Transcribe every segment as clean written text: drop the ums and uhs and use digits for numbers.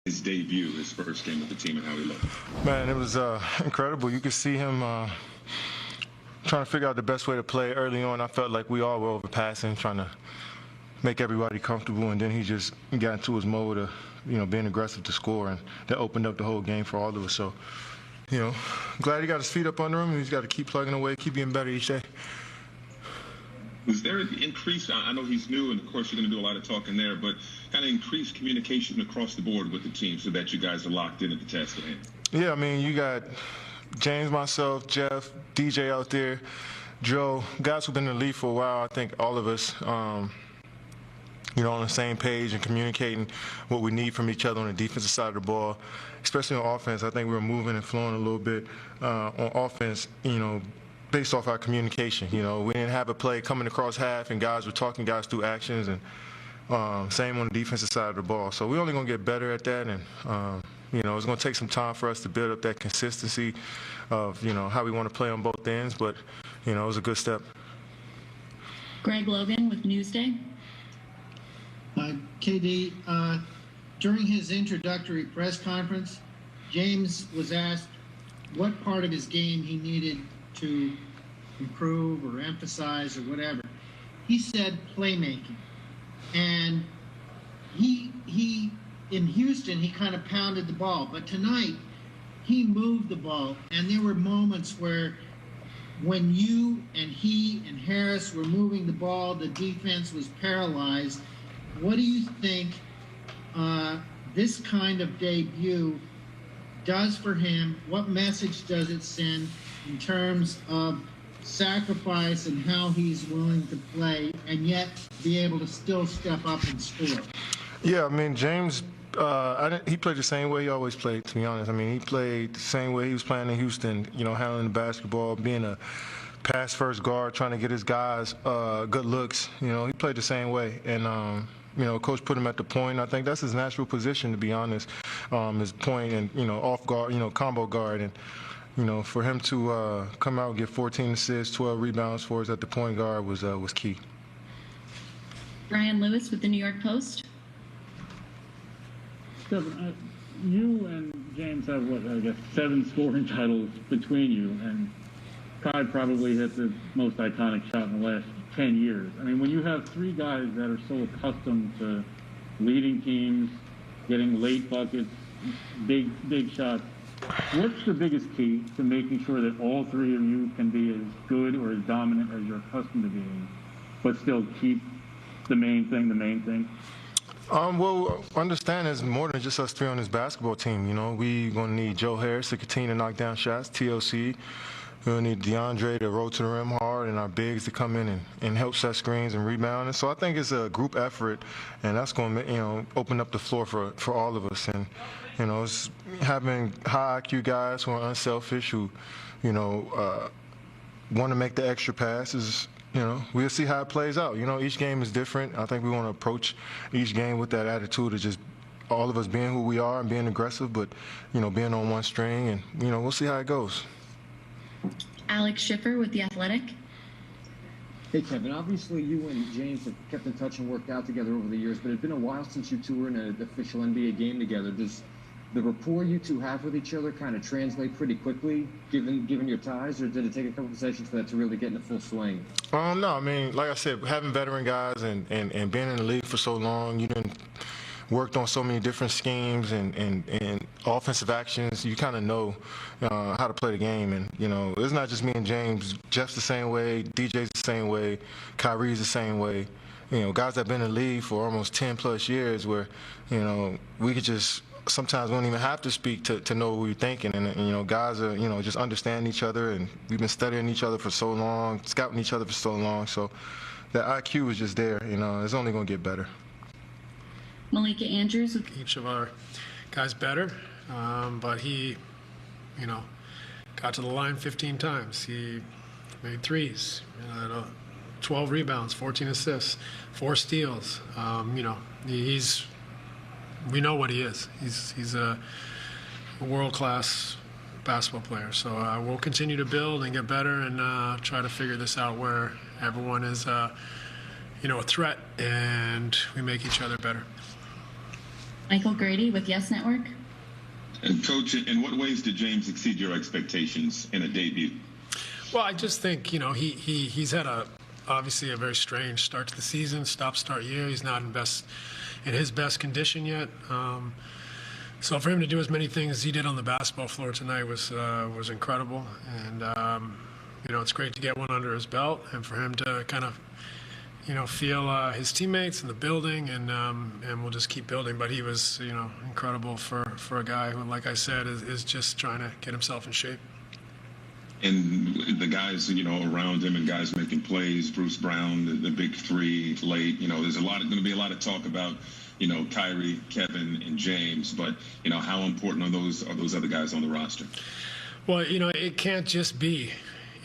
his debut, his first game with the team, and how he looked? Man, it was incredible. You could see him trying to figure out the best way to play early on. I felt like we all were overpassing, trying to make everybody comfortable, and then he just got into his mode of, being aggressive to score, and that opened up the whole game for all of us. So, glad he got his feet up under him, and he's got to keep plugging away, keep getting better each day. Was there an increase? I know he's new, and of course you're going to do a lot of talking there, but kind of increased communication across the board with the team so that you guys are locked in at the task at hand? Yeah, I mean, you got James, myself, Jeff, DJ out there, Joe, guys who've been in the league for a while. I think all of us, on the same page and communicating what we need from each other on the defensive side of the ball, especially on offense. I think we were moving and flowing a little bit on offense, based off our communication. We didn't have a play coming across half and guys were talking guys through actions, and same on the defensive side of the ball. So we're only going to get better at that, and it's going to take some time for us to build up that consistency of how we want to play on both ends, but it was a good step. Greg Logan with Newsday. KD, during his introductory press conference, James was asked what part of his game he needed to improve or emphasize or whatever. He said playmaking. And he in Houston, he kind of pounded the ball. But tonight, he moved the ball. And there were moments where when you and he and Harris were moving the ball, the defense was paralyzed. What do you think this kind of debut does for him? What message does it send in terms of sacrifice and how he's willing to play and yet be able to still step up and score? Yeah, I mean, James, he played the same way he always played, to be honest. I mean, he played the same way he was playing in Houston, handling the basketball, being a pass-first guard, trying to get his guys good looks. He played the same way. And, Coach put him at the point. I think that's his natural position, to be honest, his point and, off guard, combo guard. And, for him to come out and get 14 assists, 12 rebounds for us at the point guard was key. Brian Lewis with the New York Post. Stephen, you and James have, 7 scoring titles between you, and Kai probably hit the most iconic shot in the last 10 years. I mean, when you have 3 guys that are so accustomed to leading teams, getting late buckets, big shots, what's the biggest key to making sure that all 3 of you can be as good or as dominant as you're accustomed to being, but still keep the main thing? Well, understand there's more than just us 3 on this basketball team. We're going to need Joe Harris to continue to knock down shots, TLC. We'll need DeAndre to roll to the rim hard, and our bigs to come in and help set screens and rebound. And so I think it's a group effort, and that's going to open up the floor for all of us. And it's having high IQ guys who are unselfish, who want to make the extra passes. We'll see how it plays out. Each game is different. I think we want to approach each game with that attitude of just all of us being who we are and being aggressive, but being on one string, and we'll see how it goes. Alex Schiffer with The Athletic. Hey, Kevin, obviously you and James have kept in touch and worked out together over the years, but it's been a while since you two were in an official NBA game together. Does the rapport you two have with each other kind of translate pretty quickly, given your ties, or did it take a couple of sessions for that to really get in the full swing? No, I mean, like I said, having veteran guys and being in the league for so long, you didn't worked on so many different schemes and offensive actions. You kind of know how to play the game. And, it's not just me and James. Jeff's the same way. DJ's the same way. Kyrie's the same way. Guys that have been in the league for almost 10-plus years where, we could just sometimes we don't even have to speak to know what we're thinking. And, guys are, just understand each other. And we've been studying each other for so long, scouting each other for so long. So that IQ is just there. It's only going to get better. Malika Andrews with each of our guys better, but he, got to the line 15 times. He made threes, 12 rebounds, 14 assists, 4 steals. We know what he is. He's a world-class basketball player. So we'll continue to build and get better and try to figure this out where everyone is, a threat and we make each other better. Michael Grady with Yes Network. And Coach, in what ways did James exceed your expectations in a debut? Well, I just think, he's had obviously a very strange start to the season, stop-start year. He's not in his best condition yet. So for him to do as many things as he did on the basketball floor tonight was incredible. And, it's great to get one under his belt and for him to kind of, feel his teammates in the building, and we'll just keep building. But he was, incredible for a guy who, like I said, is just trying to get himself in shape. And the guys, around him and guys making plays, Bruce Brown, the big three late, there's going to be a lot of talk about, Kyrie, Kevin, and James. But, how important are those other guys on the roster? Well, it can't just be,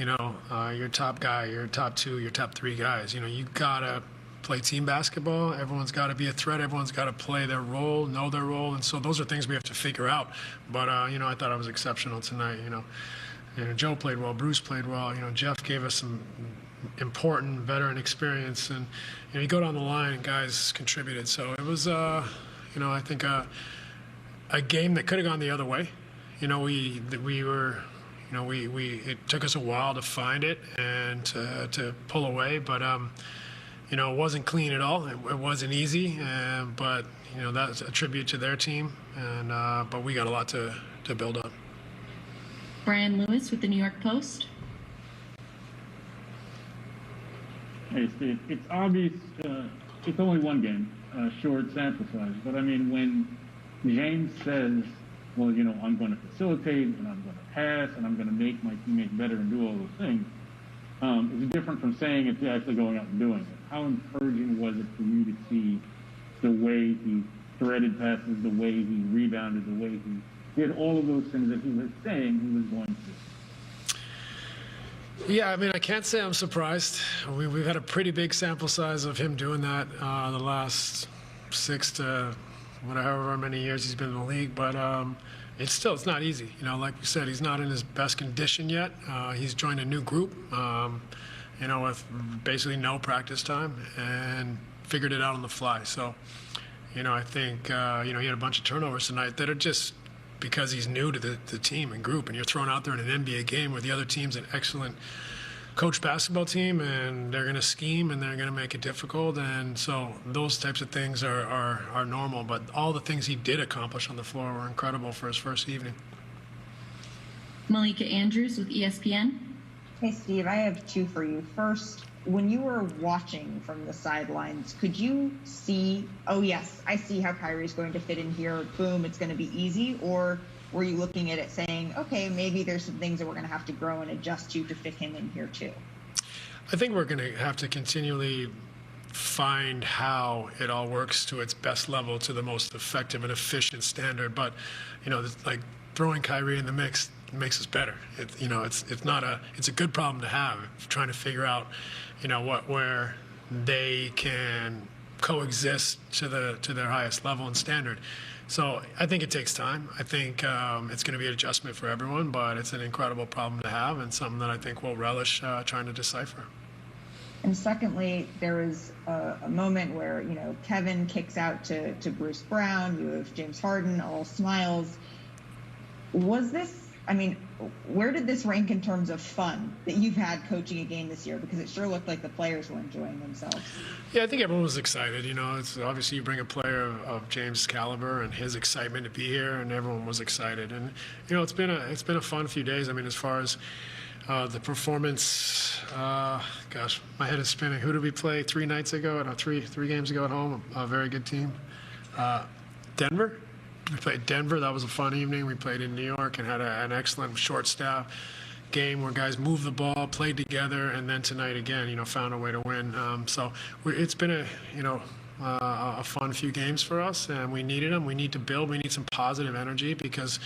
your top guy, your top two, your top three guys. You got to play team basketball. Everyone's got to be a threat. Everyone's got to play their role, know their role. And so those are things we have to figure out. But, I thought I was exceptional tonight, Joe played well. Bruce played well. Jeff gave us some important veteran experience. And, you go down the line and guys contributed. So it was, I think a game that could have gone the other way. It took us a while to find it and to pull away, but it wasn't clean at all. It wasn't easy, but that's a tribute to their team, and but we got a lot to build on. Brian Lewis with the New York Post. Hey, Steve, it's obvious it's only one game, short sample size, but I mean, when James says, well, I'm going to facilitate, and I'm going to pass, and I'm going to make my teammates better and do all those things, it's different from saying it's actually going out and doing it. How encouraging was it for you to see the way he threaded passes, the way he rebounded, the way he did all of those things that he was saying he was going to do? Yeah, I mean, I can't say I'm surprised. We've had a pretty big sample size of him doing that the last 6 to however many years he's been in the league, but it's not easy. Like we said, he's not in his best condition yet. He's joined a new group, with basically no practice time and figured it out on the fly. So, I think, he had a bunch of turnovers tonight that are just because he's new to the team and group, and you're thrown out there in an NBA game where the other team's an excellent coach basketball team, and they're going to scheme and they're going to make it difficult, and so those types of things are normal. But all the things he did accomplish on the floor were incredible for his first evening. Malika Andrews with ESPN. Hey, Steve, I have two for you. First, when you were watching from the sidelines, could you see, oh yes, I see how Kyrie's going to fit in here, boom, it's going to be easy? Or were you looking at it saying, okay, maybe there's some things that we're going to have to grow and adjust to fit him in here too? I think we're going to have to continually find how it all works to its best level, to the most effective and efficient standard. But, like throwing Kyrie in the mix makes us better. It's a good problem to have, trying to figure out, where they can coexist to their highest level and standard. So I think it takes time. I think it's going to be an adjustment for everyone, but it's an incredible problem to have and something that I think we'll relish trying to decipher. And secondly, there was a moment where, Kevin kicks out to Bruce Brown. You have James Harden, all smiles. Was this, where did this rank in terms of fun that you've had coaching a game this year? Because it sure looked like the players were enjoying themselves. Yeah, I think everyone was excited. It's obviously you bring a player of James' caliber and his excitement to be here, and everyone was excited. And it's been a fun few days. As far as the performance, gosh, my head is spinning. Who did we play 3 nights ago? No, three games ago at home. A very good team. Denver. We played Denver. That was a fun evening. We played in New York and had an excellent short staff game where guys moved the ball, played together, and then tonight again, found a way to win. So it's been a fun few games for us, and we needed them. We need to build. We need some positive energy because,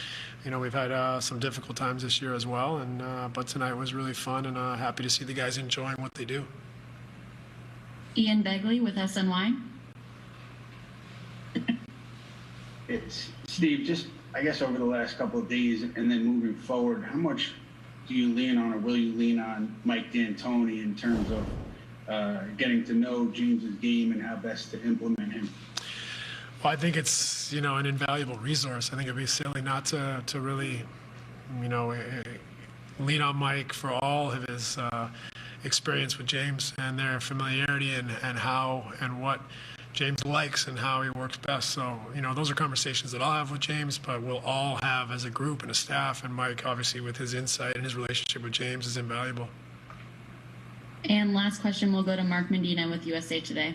we've had some difficult times this year as well. And but tonight was really fun, and happy to see the guys enjoying what they do. Ian Begley with SNY. It's Steve, just I guess over the last couple of days and then moving forward, how much do you lean on or will you lean on Mike D'Antoni in terms of getting to know James's game and how best to implement him? Well, I think it's, an invaluable resource. I think it'd be silly not to really, lean on Mike for all of his experience with James and their familiarity and how and what James likes and how he works best. So, those are conversations that I'll have with James, but we'll all have as a group and a staff. And Mike, obviously, with his insight and his relationship with James is invaluable. And last question will go to Mark Medina with USA Today.